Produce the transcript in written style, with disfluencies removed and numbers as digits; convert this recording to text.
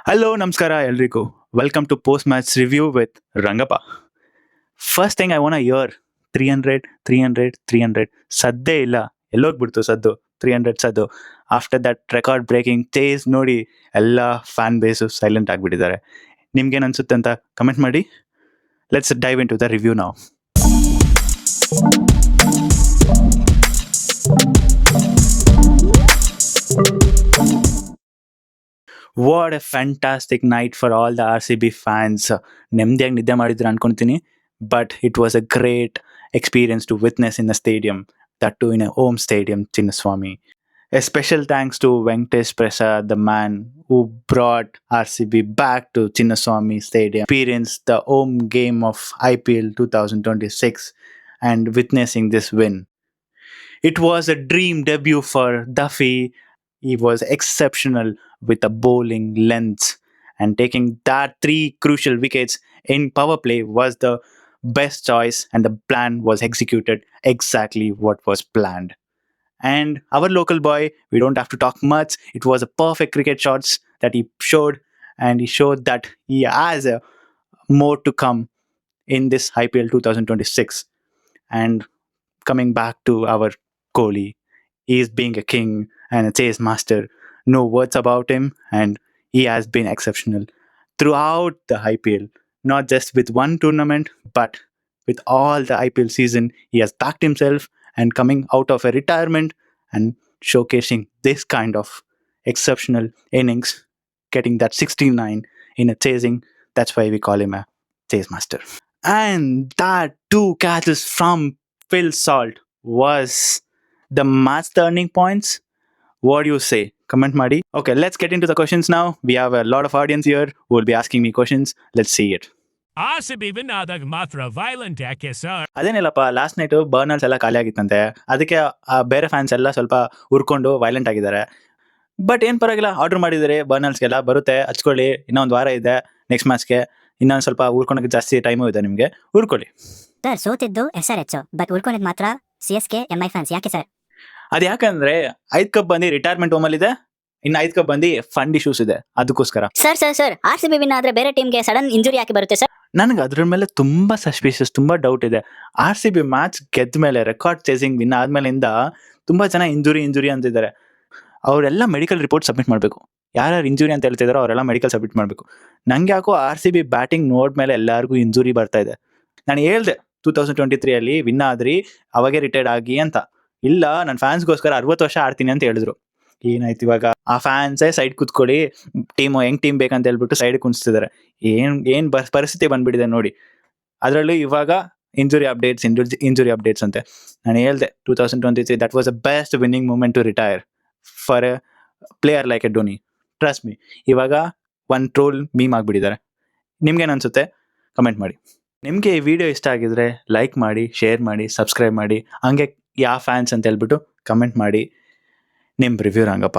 Hello ನಮಸ್ಕಾರ ಎಲ್ರಿಗೂ. Welcome to post match review with Rangappa. First thing I want hear 300 ಸದ್ದೇ ಇಲ್ಲ. ಎಲ್ಲೋಗ್ಬಿಡ್ತು ಸದ್ದು 300 ಸದ್ದು. After that record breaking chase ನೋಡಿ ಎಲ್ಲ ಫ್ಯಾನ್ ಬೇಸು ಸೈಲೆಂಟ್ ಆಗಿಬಿಟ್ಟಿದ್ದಾರೆ. ನಿಮ್ಗೇನು ಅನ್ಸುತ್ತೆ ಅಂತ ಕಮೆಂಟ್ ಮಾಡಿ. Let's dive into the review ನಾವು. What a fantastic night for all the RCB fans. ನೆಮ್ಮದಿಯಾಗಿ ನಿದ್ದೆ ಮಾಡಿದ್ರು ಅನ್ಕೊತೀನಿ. But it was a great experience to witness in the stadium, that too in a home stadium, Chinnaswamy. A special thanks to Venkatesh Prasad, the man who brought RCB back to Chinnaswamy Stadium, experienced the home game of IPL 2026 and witnessing this win. It was a dream debut for Duffy. He was exceptional with a bowling length, and taking that 3 crucial wickets in power play was the best choice, and the plan was executed exactly what was planned. And our local boy, we don't have to talk much. It was a perfect cricket shots that he showed, and he showed that he has more to come in this IPL 2026. And coming back to our Kohli, he is being a king and a chase master. No words about him, and he has been exceptional throughout the IPL. Not just with one tournament, but with all the IPL season, he has backed himself and coming out of a retirement and showcasing this kind of exceptional innings, getting that 69 in a chasing. That's why we call him a chase master. And that 2 catches from Phil Salt was the match turning points. What do you say? Comment ಮಾಡಿ. Okay, let's get into the questions now. We have a lot of audience here who will be asking me questions. Let's see it. RCB win ಆದಾಗ ಮಾತ್ರ violent ಯಾಕೆ sir? ಅದೇನಿಲ್ಲಪ್ಪ, last night burners ಎಲ್ಲ ಖಾಲಿ ಆಗಿತ್ತಂತೆ. ಅದಕ್ಕೆ ಬೇರೆ fans ಎಲ್ಲ ಸ್ವಲ್ಪ ಉರ್ಕೊಂಡು violent ಆಗಿದ್ದಾರೆ. ಬಟ್ ಏನು ಪರವಾಗಿಲ್ಲ, ಆರ್ಡರ್ ಮಾಡಿದರೆ ಬರ್ನರ್ಸ್ಗೆಲ್ಲ ಬರುತ್ತೆ, ಹಚ್ಕೊಳ್ಳಿ. ಇನ್ನೊಂದು ವಾರ ಇದೆ ನೆಕ್ಸ್ಟ್ ಮ್ಯಾಚ್ಗೆ. ಇನ್ನೊಂದು ಸ್ವಲ್ಪ ಉರ್ಕೊಳಕ್ಕೆ ಜಾಸ್ತಿ ಟೈಮು ಇದೆ, ನಿಮಗೆ ಉರ್ಕೊಳ್ಳಿ. ಸರ್ ಸೋತಿದ್ದು SRH, ಬಟ್ ಉಳ್ಕೊಂಡಿದ್ದು ಮಾತ್ರ CSK MI ಫ್ಯಾನ್ಸ್. ಯಾಕೆ ಸರ್? ಅದು ಯಾಕಂದ್ರೆ 5 ಕಪ್ ಬಂದು ರಿಟೈರ್ಮೆಂಟ್ ಹೋಮಲ್ಲಿ ಇದೆ, ಇನ್ನು 5 ಕಪ್ ಬಂದು ಫಂಡ್ ಇಶ್ಯೂಸ್ ಇದೆ, ಅದಕ್ಕೋಸ್ಕರ. ಸರ್ RCB ವಿನ್ ಆದ್ರೆ ಬೇರೆ ಟೀಮ್ಗೆ ಸಡನ್ ಇಂಜುರಿ ಯಾಕೆ ಬರುತ್ತೆ ಸರ್? ನನಗೆ ಅದ್ರ ಮೇಲೆ ತುಂಬಾ ಸಸ್ಪಿಷಿಯಸ್, ತುಂಬಾ ಡೌಟ್ ಇದೆ. RCB ಮ್ಯಾಚ್ ಗೆದ್ದ ಮೇಲೆ, ರೆಕಾರ್ಡ್ ಚೇಸಿಂಗ್ ವಿನ್ ಆದ್ಮೇಲಿಂದ ತುಂಬಾ ಜನ ಇಂಜುರಿ ಅಂತಿದ್ದಾರೆ. ಅವರೆಲ್ಲ ಮೆಡಿಕಲ್ ರಿಪೋರ್ಟ್ ಸಬ್ಮಿಟ್ ಮಾಡಬೇಕು. ಯಾರ್ಯಾರು ಇಂಜುರಿ ಅಂತ ಹೇಳ್ತಿದಾರೋ ಅವರೆಲ್ಲ ಮೆಡಿಕಲ್ ಸಬ್ಮಿಟ್ ಮಾಡಬೇಕು. ನಂಗೆ ಯಾಕೋ RCB ಬ್ಯಾಟಿಂಗ್ ನೋಡ್ಮೇಲೆ ಎಲ್ಲರಿಗೂ ಇಂಜುರಿ ಬರ್ತಾ ಇದೆ. ನಾನು ಹೇಳ್ದೆ 2023 ಅಲ್ಲಿ ವಿನ್ ಆದ್ರಿ ಅವಾಗೆ ರಿಟೈರ್ಡ್ ಆಗಿ ಅಂತ. ಇಲ್ಲ, ನನ್ನ ಫ್ಯಾನ್ಸ್ಗೋಸ್ಕರ 60 ವರ್ಷ ಆಡ್ತೀನಿ ಅಂತ ಹೇಳಿದ್ರು. ಏನಾಯ್ತು ಇವಾಗ? ಆ ಫ್ಯಾನ್ಸೇ ಸೈಡ್ ಕೂತ್ಕೊಳ್ಳಿ, ಹೆಂಗ್ ಟೀಮ್ ಬೇಕಂತ ಹೇಳ್ಬಿಟ್ಟು ಸೈಡ್ ಕುಣಿಸ್ತಿದ್ದಾರೆ. ಏನ್ ಪರಿಸ್ಥಿತಿ ಬಂದ್ಬಿಟ್ಟಿದೆ ನೋಡಿ. ಅದರಲ್ಲೂ ಇವಾಗ ಇಂಜುರಿ ಅಪ್ಡೇಟ್ಸ್ ಅಂತೆ. ನಾನು ಹೇಳ್ದೆ 2023 that was a best winning moment to retire for a player like a Dhoni. Trust me. ಇವಾಗ ಒಂದು ಟ್ರೋಲ್ ಮೀಮ್ ಆಗಿಬಿಟ್ಟಿದ್ದಾರೆ. ನಿಮ್ಗೇನು ಅನ್ಸುತ್ತೆ? ಕಮೆಂಟ್ ಮಾಡಿ. ನಿಮಗೆ ಈ ವಿಡಿಯೋ ಇಷ್ಟ ಆಗಿದ್ರೆ ಲೈಕ್ ಮಾಡಿ, ಶೇರ್ ಮಾಡಿ, ಸಬ್ಸ್ಕ್ರೈಬ್ ಮಾಡಿ. ಹಂಗೆ ಯಾವ ಫ್ಯಾನ್ಸ್ ಅಂತ ಹೇಳ್ಬಿಟ್ಟು ಕಮೆಂಟ್ ಮಾಡಿ. ನಿಮ್ಮ ರಿವ್ಯೂ ರಂಗಪ್ಪ.